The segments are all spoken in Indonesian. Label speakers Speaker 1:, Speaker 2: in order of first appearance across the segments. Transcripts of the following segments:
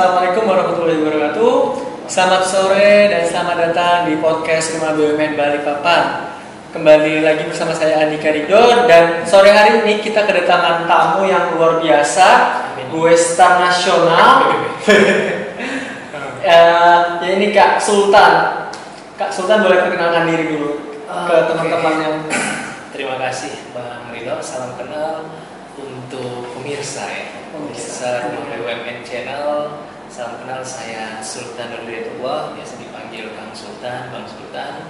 Speaker 1: Assalamualaikum warahmatullahi wabarakatuh. Selamat sore dan selamat datang di podcast Rumah BUMN Balikpapan. Kembali lagi bersama saya Andika Ridho, dan sore hari ini kita kedatangan tamu yang luar biasa, gue star nasional. Ya ini Kak Sultan. Kak Sultan boleh perkenalkan diri dulu ke teman-teman yang.
Speaker 2: Terima kasih Bang Ridho, salam kenal untuk pemirsa ya. Pemirsa Rumah BUMN Channel, salam kenal, saya Sultan Nurhidayatullah, biasa dipanggil Kang Sultan, Bang Sultan.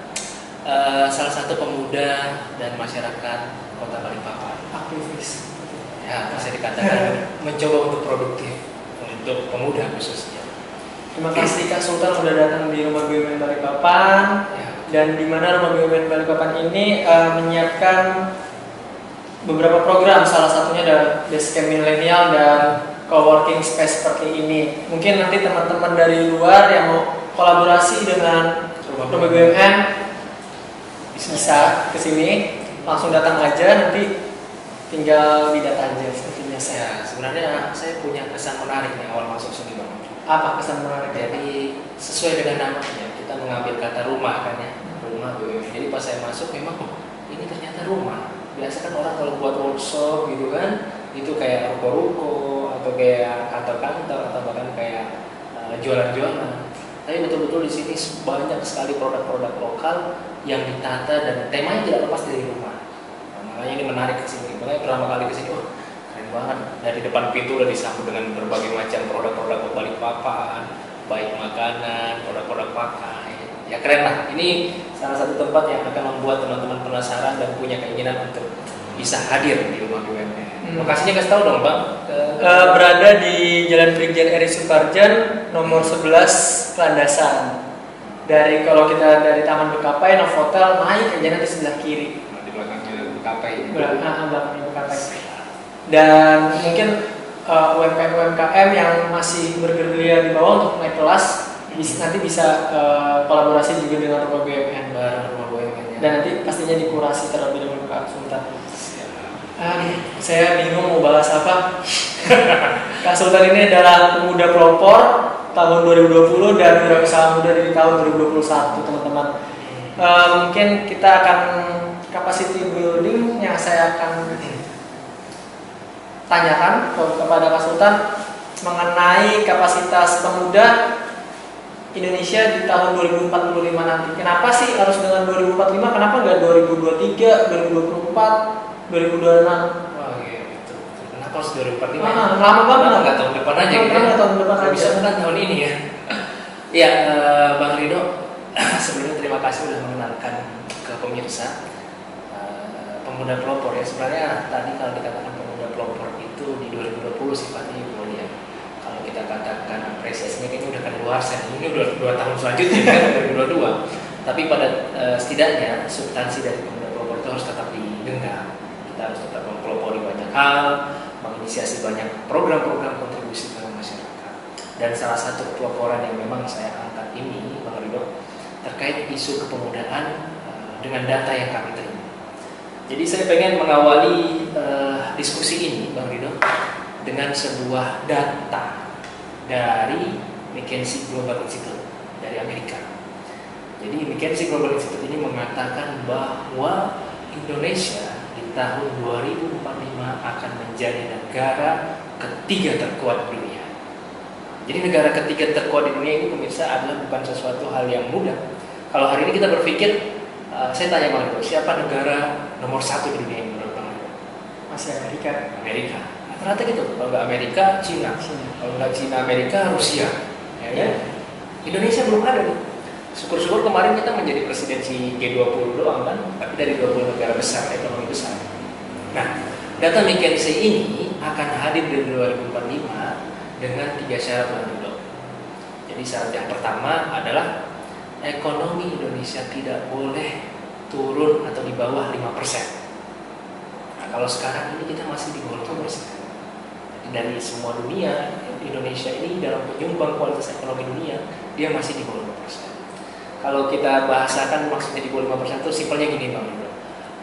Speaker 2: Salah satu pemuda dan masyarakat Kota Balikpapan.
Speaker 1: Aktivis.
Speaker 2: Ya, bisa dikatakan mencoba untuk produktif untuk pemuda khususnya.
Speaker 1: Terima kasih Kak Sultan sudah datang di Rumah BUMN Balikpapan.
Speaker 2: Ya.
Speaker 1: Dan di mana Rumah BUMN Balikpapan ini menyiapkan beberapa program, salah satunya adalah Basecamp Milenial dan Coworking Space seperti ini. Mungkin nanti teman-teman dari luar yang mau kolaborasi dengan Rumah BUMN bisa ke sini, langsung datang aja, nanti tinggal didata aja seperti biasa.
Speaker 2: Ya, sebenarnya saya punya kesan menarik nih awal masuk sini Bang.
Speaker 1: Apa kesan menarik?
Speaker 2: Jadi sesuai dengan namanya, kita mengambil kata rumah kan ya, rumah BUMN. Jadi pas saya masuk memang ini ternyata rumah. Biasa kan orang kalau buat workshop gitu kan, itu kayak ruko-ruko atau kayak kantor-kantor atau bahkan kayak jualan-jualan. Tapi betul-betul di sini banyak sekali produk-produk lokal yang ditata dan temanya tidak lepas dari rumah. Nah, makanya ini menarik ke sini. Makanya pertama kali ke sini, wah keren banget. Dari depan pintu udah disambut dengan berbagai macam produk-produk Balikpapan, baik makanan, produk-produk pakai. Ya keren lah. Ini salah satu tempat yang akan membuat teman-teman penasaran dan punya keinginan untuk bisa hadir di Rumah BUMN. Lokasinya kasih tahu dong Bang.
Speaker 1: Berada di Jalan Brigjen Eri Suparjan nomor 11 Landasan. Kalau kita dari Taman Bekapai, Novotel naik aja nanti sebelah kiri.
Speaker 2: Di belakangnya Bekapai.
Speaker 1: Belakangnya Bekapai. Dan mungkin UMKM yang masih bergerilya di bawah untuk naik kelas nanti bisa kolaborasi juga dengan Rumah BUMN.
Speaker 2: Rumah BUMN.
Speaker 1: Dan nanti pastinya dikurasi terlebih dahulu Kak Sultan. Saya bingung mau bahas apa. Kak Sultan ini adalah pemuda pelopor tahun 2020 dan wirausaha muda dari tahun 2021 teman-teman. Mungkin kita akan capacity building yang saya akan tanyakan kepada Kak Sultan mengenai kapasitas pemuda Indonesia di tahun 2045 nanti. Kenapa sih harus dengan 2045? Kenapa nggak 2023, 2024, 2026?
Speaker 2: Wah iya betul. Kenapa harus 2045?
Speaker 1: Lama banget.
Speaker 2: Nggak tahun depan aja gitu.
Speaker 1: Nggak tahun depan aja.
Speaker 2: Bisa kan tahun ini ya. Ya Bang Ridho, sebelumnya terima kasih sudah mengenalkan ke pemirsa pemuda pelopor ya. Sebenarnya tadi kalau dikatakan pemuda pelopor itu di 2020 sifatnya mulia. Kalau kita katakan apresiasinya kayaknya udah keluarsa. Ini udah 2 tahun selanjutnya kan 2022. Tapi pada setidaknya substansi dari pemuda pelopor itu harus tetap didengar. Kita harus tetap mempelopori banyak hal, menginisiasi banyak program-program kontribusi ke masyarakat. Dan salah satu peloporan yang memang saya angkat ini, Bang Ridho, terkait isu kepemudaan dengan data yang kami terima. Jadi saya pengen mengawali diskusi ini, Bang Ridho, dengan sebuah data dari McKinsey Global Institute dari Amerika. Jadi McKinsey Global Institute ini mengatakan bahwa Indonesia di tahun 2045 akan menjadi negara ketiga terkuat di dunia. Jadi negara ketiga terkuat di dunia ini pemirsa adalah bukan sesuatu hal yang mudah. Kalau hari ini kita berpikir, saya tanya Bang Ridho, siapa negara nomor 1 di dunia ini menurut Bang Ridho?
Speaker 1: Masih Amerika.
Speaker 2: Amerika. Rata gitu. Kalau nggak Amerika, Cina. Kalau nggak Cina, Amerika, Rusia. Ya. Indonesia belum ada nih. Syukur-syukur kemarin kita menjadi presidensi G20 doang kan, tapi dari 20 negara besar, ekonomi besar. Nah, data McKinsey ini akan hadir di 2045 dengan 3 syarat Bang Ridho. Jadi syarat yang pertama adalah ekonomi Indonesia tidak boleh turun atau di bawah 5%. Nah, kalau sekarang ini kita masih di bawah 5%. Dari semua dunia, Indonesia ini dalam penyumbang kualitas ekonomi dunia, dia masih di bawah 5%. Kalau kita bahasakan maksudnya di bawah 5% itu simpelnya gini Bang Ridho.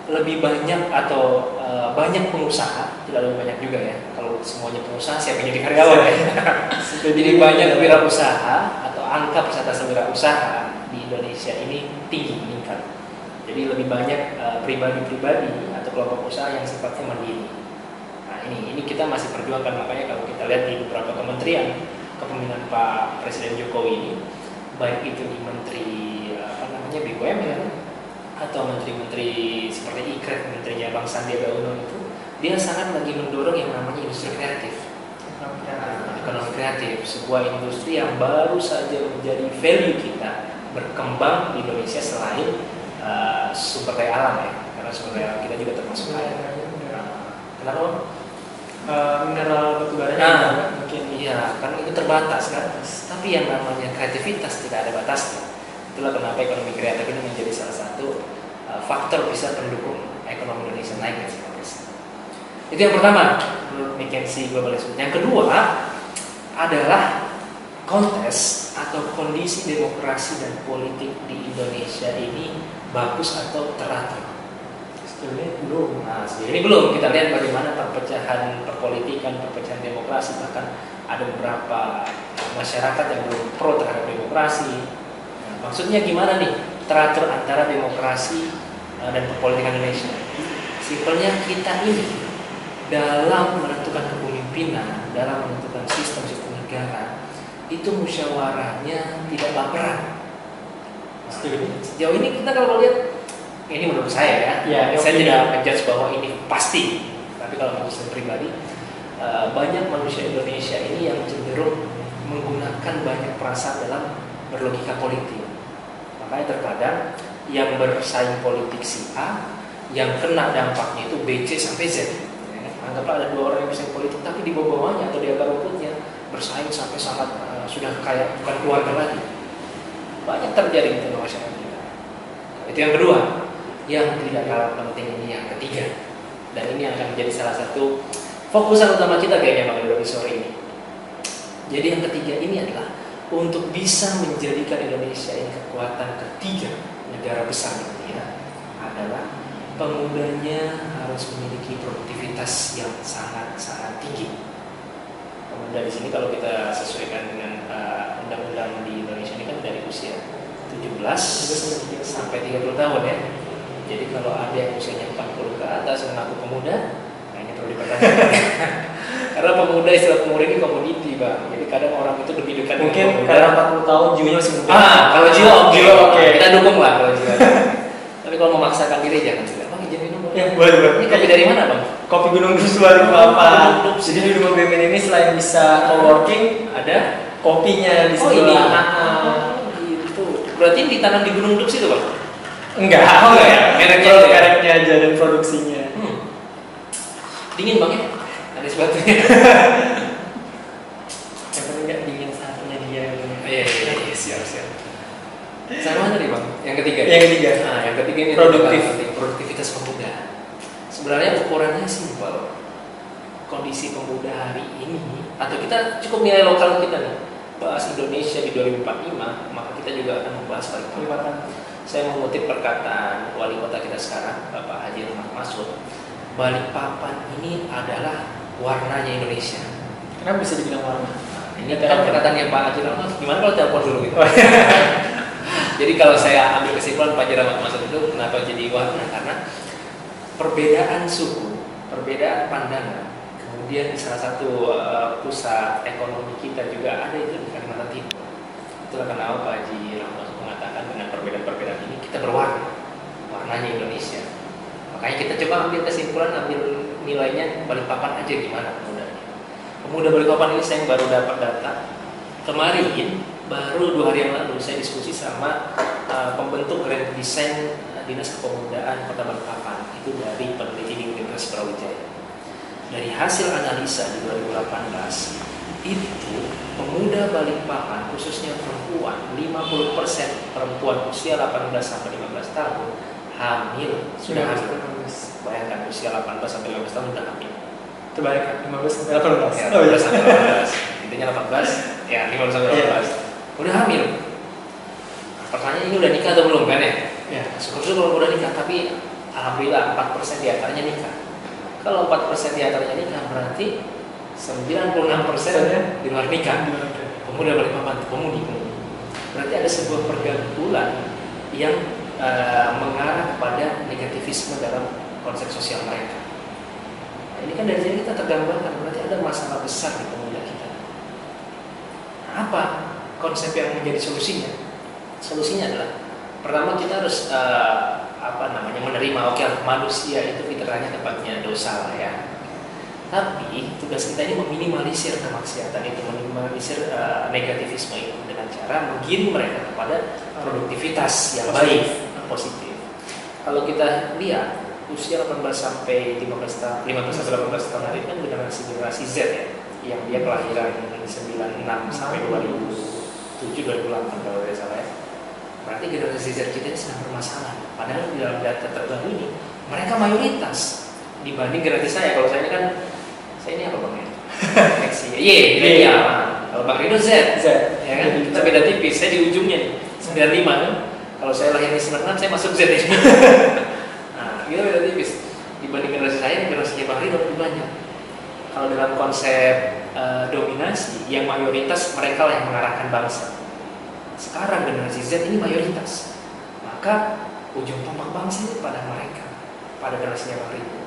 Speaker 2: lebih banyak atau banyak pengusaha, tidak lebih banyak juga ya. Kalau semuanya pengusaha, siapa yang jadi karyawan ya? Jadi banyak wirausaha atau angka persentase wirausaha di Indonesia ini tinggi meningkat. Jadi lebih banyak pribadi-pribadi atau kelompok usaha yang sifatnya mandiri. Nah ini kita masih perjuangkan, makanya kalau kita lihat di beberapa kementerian kepemimpinan Pak Presiden Jokowi ini, baik itu di Menteri BUMN atau menteri-menteri seperti IKREK, menterinya Bang Sandiaga Uno itu, dia sangat lagi mendorong yang namanya industri kreatif. Ekonomi kreatif, sebuah industri yang baru saja menjadi value kita berkembang di Indonesia selain sumber daya alam ya, karena sumber daya alam kita juga termasuk air. Kenapa?
Speaker 1: Mineral batu bara
Speaker 2: mungkin iya, karena itu terbatas kan. Tapi yang namanya kreativitas tidak ada batasnya. Itulah kenapa ekonomi kreatif ini menjadi salah satu faktor bisa pendukung ekonomi Indonesia naik dan sebagainya. Itu yang pertama menurut McKinsey Global Institute. Yang kedua adalah kontes atau kondisi demokrasi dan politik di Indonesia ini bagus atau teratur.
Speaker 1: Belum.
Speaker 2: Nah, sejauh ini belum. Kita lihat bagaimana perpecahan perpolitikan, perpecahan demokrasi, bahkan ada beberapa masyarakat yang belum pro terhadap demokrasi. Nah, maksudnya gimana nih teratur antara demokrasi dan perpolitikan Indonesia? Simpelnya kita ini dalam menentukan kepemimpinan, dalam menentukan sistem-sistem negara itu musyawarahnya tidak baperan. Sejauh ini kita kalau lihat, ini menurut saya ya, saya tidak menjudge bahwa ini pasti, tapi kalau menurut saya pribadi, banyak manusia Indonesia ini yang cenderung menggunakan banyak perasaan dalam berlogika politik. Makanya terkadang yang bersaing politik si A, yang kena dampaknya itu B, C sampai Z. Anggaplah ada dua orang yang bersaing politik, tapi di bawah-bawahnya atau di akar rumputnya bersaing sampai sangat sudah kayak bukan keluarga lagi. Banyak terjadi di tengah masyarakat kita. Itu yang kedua. Yang tidak kalah penting ini yang ketiga, dan ini akan menjadi salah satu fokusan utama kita kayaknya Bang Rido sore ini. Jadi yang ketiga ini adalah untuk bisa menjadikan Indonesia ini kekuatan ketiga negara besar dunia adalah pemudanya harus memiliki produktivitas yang sangat-sangat tinggi. Pemuda di sini kalau kita sesuaikan dengan undang-undang di Indonesia ini kan dari usia 17 sampai 30 tahun ya. Jadi kalau ada yang usianya 40 ke atas mengaku pemuda, nah ini perlu dipertanyakan. Karena pemuda, istilah pemuda ini komoditi Bang. Jadi kadang orang itu lebih dekat.
Speaker 1: Mungkin karena 40 tahun jiwanya masih muda.
Speaker 2: Kalau jiwa oke. Kita dukung lah kalau jiwa. Tapi kalau memaksakan diri jangan juga. Bang izin minum Bang.
Speaker 1: Ya, boleh.
Speaker 2: Ini kopi dari mana Bang?
Speaker 1: Kopi Gunung Dus 28. Jadi di rumah BMN ini selain bisa co-working, ada kopinya di sebelah.
Speaker 2: Gitu. Berarti ditanam di Gunung Dus itu Bang?
Speaker 1: Enggak ya. Mereknya aja dan produksinya.
Speaker 2: Dingin Bang ya? Ada sebatunya.
Speaker 1: Yang penting nggak dingin satunya dia.
Speaker 2: Iya, siap. Sama tadi Bang, yang ketiga.
Speaker 1: Yang ketiga.
Speaker 2: Nah, yang ketiga ini produktivitas pemuda. Sebenarnya ukurannya simpel. Kondisi pemuda hari ini, atau kita cukup nilai lokal kita nih, bahas Indonesia di 2045, maka kita juga akan membahas Balikpapan. Saya mengutip perkataan wali kota kita sekarang, Bapak Haji Rahmat Masud. Balikpapan ini adalah warnanya Indonesia.
Speaker 1: Kenapa bisa dibilang warna?
Speaker 2: Ini kan perkataannya Pak Haji Rahmat. Gimana kalau telepon dulu gitu? Jadi kalau saya ambil kesimpulan Pak Haji Rahmat Masud itu kenapa jadi warna? Karena perbedaan suku, perbedaan pandangan, kemudian salah satu pusat ekonomi kita juga ada itu di Kalimantan Timur. Itulah kenapa Pak Haji Rahmat mengatakan dengan perbedaan-perbedaan ini kita berwarna, warnanya Indonesia. Makanya kita coba ambil kesimpulan, ambil nilainya Balikpapan aja gimana pemudanya. Pemuda Balikpapan ini saya baru dapat data kemarin, baru 2 hari yang lalu saya diskusi sama pembentuk Grand Design Dinas Kepemudaan Kota Balikpapan, itu dari peneliti di Universitas Brawijaya. Dari hasil analisa di 2018 itu pemuda Balikpapan khususnya perempuan, 50% perempuan usia 18 sampai 15 tahun hamil, sudah hamil. Bayangkan usia 18 sampai 15 tahun sudah hamil.
Speaker 1: Terbalik kan 15 sampai 18.
Speaker 2: Ya, 15 sampai 18. Intinya 18, ya 15 sampai 18. Udah hamil. Pertanyaan ini udah nikah atau belum kan ya?
Speaker 1: Ya.
Speaker 2: Syukur-syukur udah nikah, tapi alhamdulillah 4% diantaranya nikah. Kalau 4% diantaranya nikah berarti 96% di luar nikah. Pemuda Balikpapan, pemudi. Berarti ada sebuah pergaulan yang mengarah kepada negativisme dalam konsep sosial mereka. Nah, ini kan dari sini kita tergambarkan berarti ada masalah besar di pemuda kita. Nah, apa konsep yang menjadi solusinya? Solusinya adalah pertama kita harus menerima oke, manusia itu fitrahnya tempatnya dosa lah ya. Tapi tugas kita ini meminimalisir kemaksiatan itu, meminimalisir negativisme itu dengan cara menggiring mereka kepada produktivitas yang baik, positif. Kalau kita lihat usia 18 sampai 15 tahun, 15 sampai 18 tahun hari kan generasi Z ya, yang dia kelahiran 96 sampai 2007 2008 kalau tidak salah ya. Berarti generasi Z kita ini sedang bermasalah. Padahal di dalam data terbaru ini mereka mayoritas dibanding generasi saya. Kalau saya ini kan ini apa bang ya? Iya. Kalau Bang Rido Z, ya kan? Kita beda tipis. Saya di ujungnya nih, 95 kan. Kalau saya lahir di 96, saya masuk Z ini. Nah, kita beda tipis. Dibanding generasi saya, generasinya Bang Rido lebih banyak. Kalau dalam konsep dominasi, yang mayoritas mereka lah yang mengarahkan bangsa. Sekarang generasi Z ini mayoritas. Maka ujung tombak bangsa ini pada mereka, pada generasinya Bang Rido.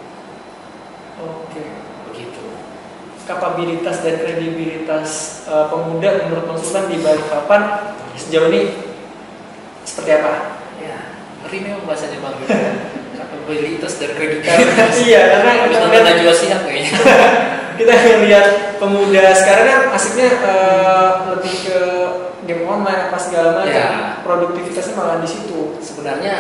Speaker 1: Oke.
Speaker 2: Begitu.
Speaker 1: Kapabilitas dan kredibilitas pemuda menurut konsultan di Balikpapan sejauh ini seperti apa?
Speaker 2: Ya, ngeri memang bahasanya Bang. Kapabilitas dan kredibilitas.
Speaker 1: Iya, karena
Speaker 2: kita lihat Najwa Shihab kayaknya.
Speaker 1: Kita lihat pemuda sekarang kan asiknya lebih ke game online apa segala macam. Ya. Produktivitasnya malah di situ.
Speaker 2: Sebenarnya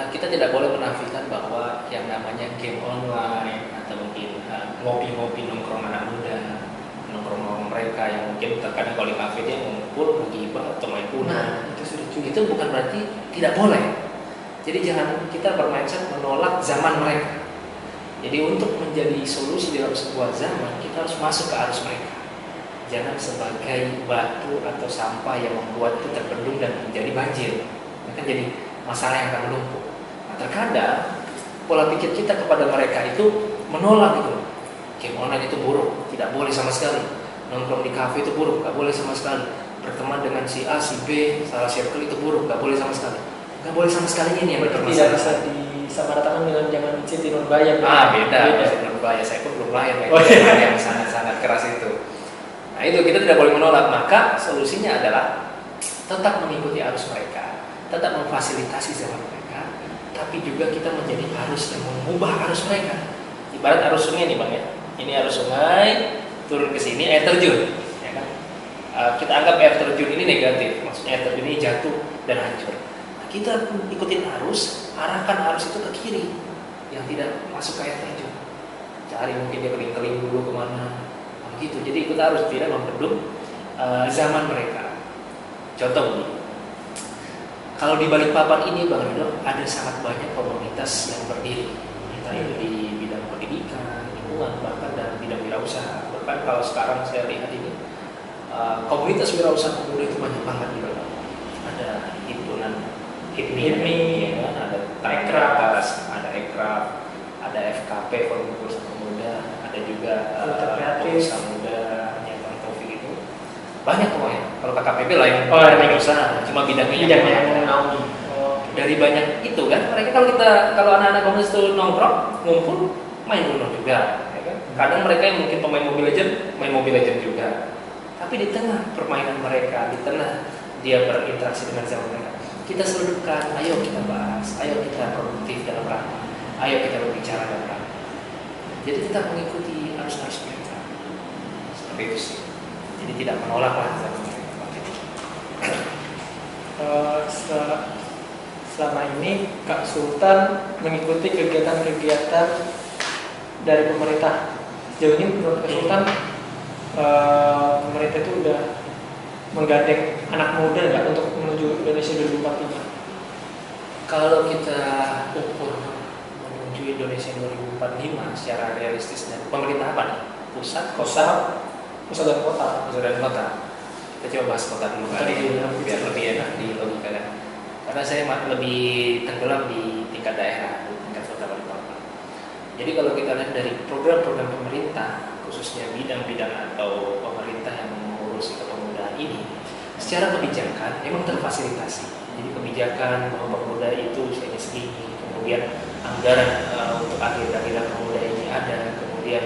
Speaker 2: kita tidak boleh menafikan bahwa yang namanya game online atau mungkin ngopi-ngopi nongkrong anak muda, nongkrong mereka yang mungkin terkadang kalau di kafe dia ngumpul, menggibah atau main punah, itu bukan berarti tidak boleh. Jadi jangan kita bermindset menolak zaman mereka. Jadi untuk menjadi solusi dalam sebuah zaman kita harus masuk ke arus mereka. Jangan sebagai batu atau sampah yang membuat itu terbendung dan menjadi banjir. Itu kan jadi masalah yang akan menumpuk. Nah, terkadang pola pikir kita kepada mereka itu menolak itu. Game online itu buruk, tidak boleh sama sekali. Nongkrong di kafe itu buruk, nggak boleh sama sekali. Berteman dengan si A, si B, salah circle itu buruk, nggak boleh sama sekali. Nggak boleh sama sekali ini yang bermasalah.
Speaker 1: Tidak bisa disamaratakan dengan zaman Siti Nurbaya.
Speaker 2: Beda. Siti Nurbaya, saya pun belum lahir yang sangat-sangat keras itu. Nah itu kita tidak boleh menolak. Maka solusinya adalah tetap mengikuti arus mereka, tetap memfasilitasi zaman mereka, tapi juga kita menjadi arus yang mengubah arus mereka. Ibarat arus sungai nih bang ya. Ini arus sungai turun ke sini air terjun, ya kan? Kita anggap air terjun ini negatif, maksudnya air terjun ini jatuh dan hancur. Nah, kita ikutin arus, arahkan arus itu ke kiri, yang tidak masuk ke air terjun. Cari mungkin dia keling-keling dulu kemana, begitu. Jadi ikut arus, tidak membendung zaman mereka. Contoh begini. Kalau di Balikpapan ini Bang Rido ada sangat banyak komunitas yang berdiri, entah itu di bidang pendidikan, lingkungan, bahkan dalam bidang wirausaha. Bahkan kalau sekarang saya lihat ini komunitas wirausaha pemuda itu banyak banget di Balikpapan. Ada himpunan HIPMI, ya kan? Ada Ekraf, ada Ekraf, ada FKP Forum Pengusaha Pemuda, ada juga pengusaha muda yang Bang Taufik itu. Banyak pokoknya. Kalau KKPB lain usaha, cuma bidangnya yang menaungi. Dari banyak itu kan, mereka kalau anak-anak komunitas itu nongkrong, ngumpul, main Uno juga. Ya kan? Kadang mereka yang mungkin pemain Mobile Legends, main Mobile Legends juga. Tapi di tengah permainan mereka, di tengah dia berinteraksi dengan zaman mereka, kita seludupkan, ayo kita bahas, ayo kita produktif dalam rangka, ayo kita berbicara dalam rangka. Jadi kita mengikuti arus-arus mereka. Seperti itu sih. Jadi tidak menolak lah zaman mereka.
Speaker 1: Selama ini Kak Sultan mengikuti kegiatan-kegiatan dari pemerintah. Sejauh ini menurut Kak Sultan pemerintah itu udah menggandeng anak muda nggak untuk menuju Indonesia 2045?
Speaker 2: Kalau kita ukur menuju Indonesia 2045 secara realistis, dan pemerintah apa nih? Pusat dan kota. Kita coba bahas kota dulu kali biar lebih enak di logika kan. Karena saya lebih tenggelam di tingkat daerah, di tingkat kota. Jadi kalau kita lihat dari program-program pemerintah, khususnya bidang-bidang atau pemerintah yang mengurus kepemudaan ini, secara kebijakan memang terfasilitasi. Jadi kebijakan bahwa pemuda itu usianya segini, kemudian anggaran untuk agenda-agenda pemuda ini ada, kemudian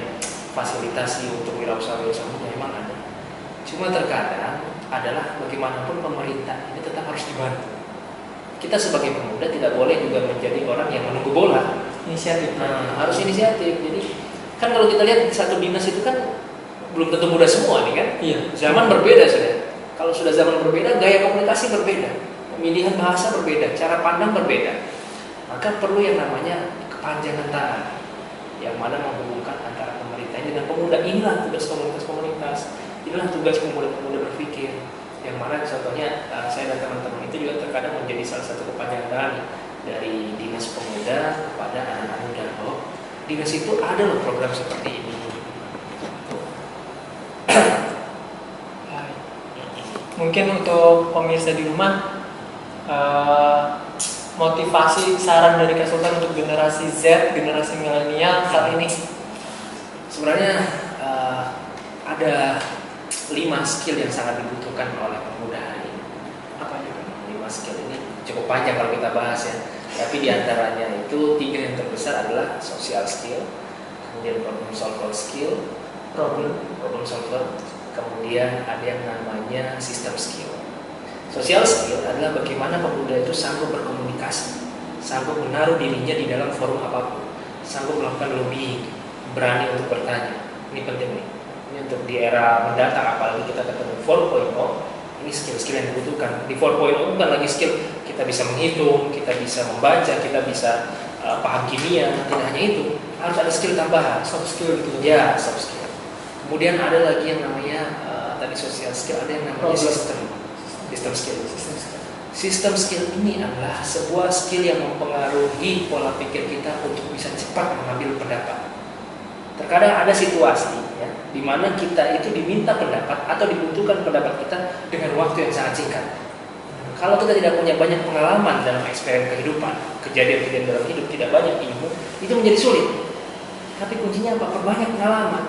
Speaker 2: fasilitasi untuk wirausaha-wirausaha muda memang ada. Cuma terkadang adalah bagaimanapun pemerintah ini tetap harus dibantu. Kita sebagai pemuda tidak boleh juga menjadi orang yang menunggu bola.
Speaker 1: Inisiatif.
Speaker 2: Harus inisiatif. Jadi kan kalau kita lihat satu dinas itu kan belum tentu muda semua nih kan.
Speaker 1: Iya.
Speaker 2: Zaman berbeda sudah. Kalau sudah zaman berbeda, gaya komunikasi berbeda, pemilihan bahasa berbeda, cara pandang berbeda. Maka perlu yang namanya kepanjangan tangan, yang mana menghubungkan antara pemerintah ini dengan pemuda. Inilah tugas komunitas-komunitas, inilah tugas pemuda-pemuda berpikir. Yang mana contohnya saya dan teman-teman itu juga terkadang menjadi salah satu kepanjangan tangan dari dinas pemuda kepada anak-anak muda. Oh, dinas itu ada loh program seperti ini.
Speaker 1: Mungkin untuk pemirsa di rumah, motivasi saran dari Kak Sultan untuk generasi Z, generasi milenial saat ini.
Speaker 2: Sebenarnya ada 5 skill yang sangat dibutuhkan oleh pemuda hari ini. Apa itu? 5 skill ini cukup panjang kalau kita bahas ya. Tapi diantaranya itu 3 yang terbesar adalah social skill, kemudian problem solver skill, problem solver, kemudian ada yang namanya system skill. Social skill adalah bagaimana pemuda itu sanggup berkomunikasi, sanggup menaruh dirinya di dalam forum apapun, sanggup melakukan lobbying, berani untuk bertanya. Ini penting nih. Ini untuk di era mendatang, apalagi kita ketemu 4.0, ini skill-skill yang dibutuhkan. Di 4.0 bukan lagi skill kita bisa menghitung, kita bisa membaca, kita bisa paham kimia. Tidak hanya itu, harus ada skill tambahan, soft skill gitu. Ya, soft skill. Kemudian ada lagi yang namanya tadi social skill, ada yang namanya system skill. System skill ini adalah sebuah skill yang mempengaruhi pola pikir kita untuk bisa cepat mengambil pendapat. Terkadang ada situasi ya, di mana kita itu diminta pendapat atau dibutuhkan pendapat kita dengan waktu yang sangat singkat. Kalau kita tidak punya banyak pengalaman dalam eksperimen kehidupan, kejadian-kejadian dalam hidup, tidak banyak ilmu, itu menjadi sulit. Tapi kuncinya apa? Perbanyak pengalaman,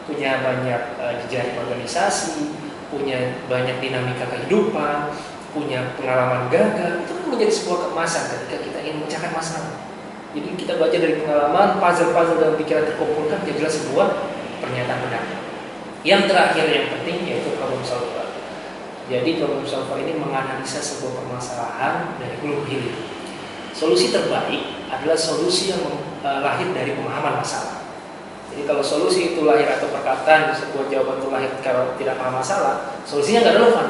Speaker 2: punya banyak jejaring organisasi, punya banyak dinamika kehidupan, punya pengalaman gagal, itu kan menjadi sebuah keemasan ketika kita ingin memecahkan masalah. Jadi kita belajar dari pengalaman, puzzle-puzzle dalam pikiran terkumpulkan, jadilah sebuah pernyataan pendapat. Yang terakhir yang penting yaitu problem solver. Jadi problem solver ini menganalisa sebuah permasalahan dari hulu ke hilir. Solusi terbaik adalah solusi yang lahir dari pemahaman masalah. Jadi kalau solusi itu lahir atau perkataan, sebuah jawaban itu lahir kalau tidak paham masalah, solusinya nggak relevan.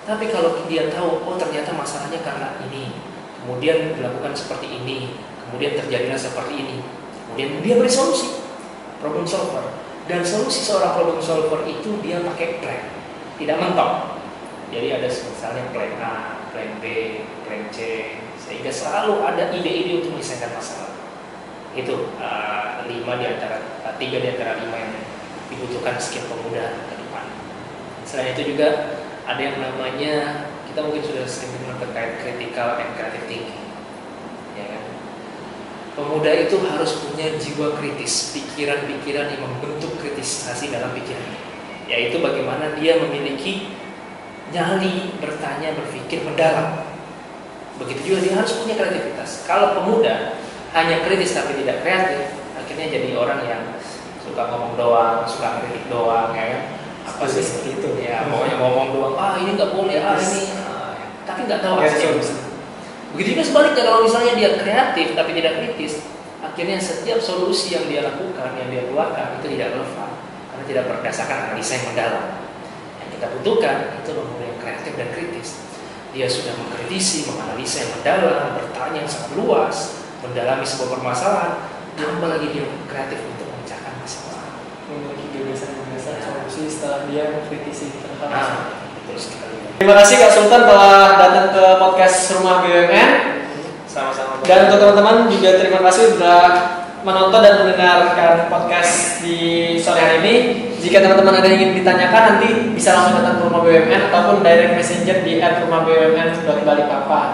Speaker 2: Tapi kalau dia tahu, oh ternyata masalahnya karena ini, kemudian dilakukan seperti ini, kemudian terjadilah seperti ini, kemudian dia beri solusi, problem solver. Dan solusi seorang problem solver itu dia pakai plan, tidak mentok. Jadi ada misalnya plan A, plan B, plan C, sehingga selalu ada ide-ide untuk menyelesaikan masalah. Itu 3 di antara 5 yang dibutuhkan skill pemuda ke depan. Selain itu juga ada yang namanya, kita mungkin sudah sering dengar terkait critical and creative thinking, ya kan? Pemuda itu harus punya jiwa kritis, pikiran-pikiran yang membentuk kritisasi dalam pikirannya, yaitu bagaimana dia memiliki nyali bertanya, berpikir mendalam. Begitu juga dia harus punya kreativitas. Kalau pemuda hanya kritis tapi tidak kreatif, akhirnya jadi orang yang suka ngomong doang, suka kritik doang, ya kan? Apa sih seperti itu? Ya, pokoknya ngomong doang. Ini nggak boleh, ini, tapi nggak tahu hasilnya. Begitu juga sebaliknya, kalau misalnya dia kreatif tapi tidak kritis, akhirnya setiap solusi yang dia lakukan, yang dia keluarkan itu tidak relevan karena tidak berdasarkan analisa yang mendalam. Yang kita butuhkan itu pemuda yang kreatif dan kritis. Dia sudah mengkritisi, menganalisa yang mendalam, bertanya yang sangat luas, mendalami sebuah permasalahan, tambah lagi dia kreatif untuk memecahkan masalah,
Speaker 1: memiliki gagasan-gagasan solusi setelah dia mengkritisi tentang masalah.
Speaker 2: Betul sekali.
Speaker 1: Terima kasih Kak Sultan telah datang ke podcast Rumah BUMN.
Speaker 2: Sama-sama.
Speaker 1: Dan untuk teman-teman juga terima kasih sudah menonton dan mendengarkan podcast di sore hari ini. Jika teman-teman ada yang ingin ditanyakan, nanti bisa langsung datang ke Rumah BUMN ataupun direct messenger di @rumahbumn.balikpapan.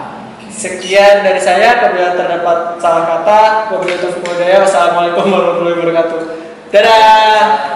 Speaker 1: Sekian dari saya, apabila terdapat salah kata, wabillahi taufiq wal hidayah. Wassalamualaikum warahmatullahi wabarakatuh. Dadah.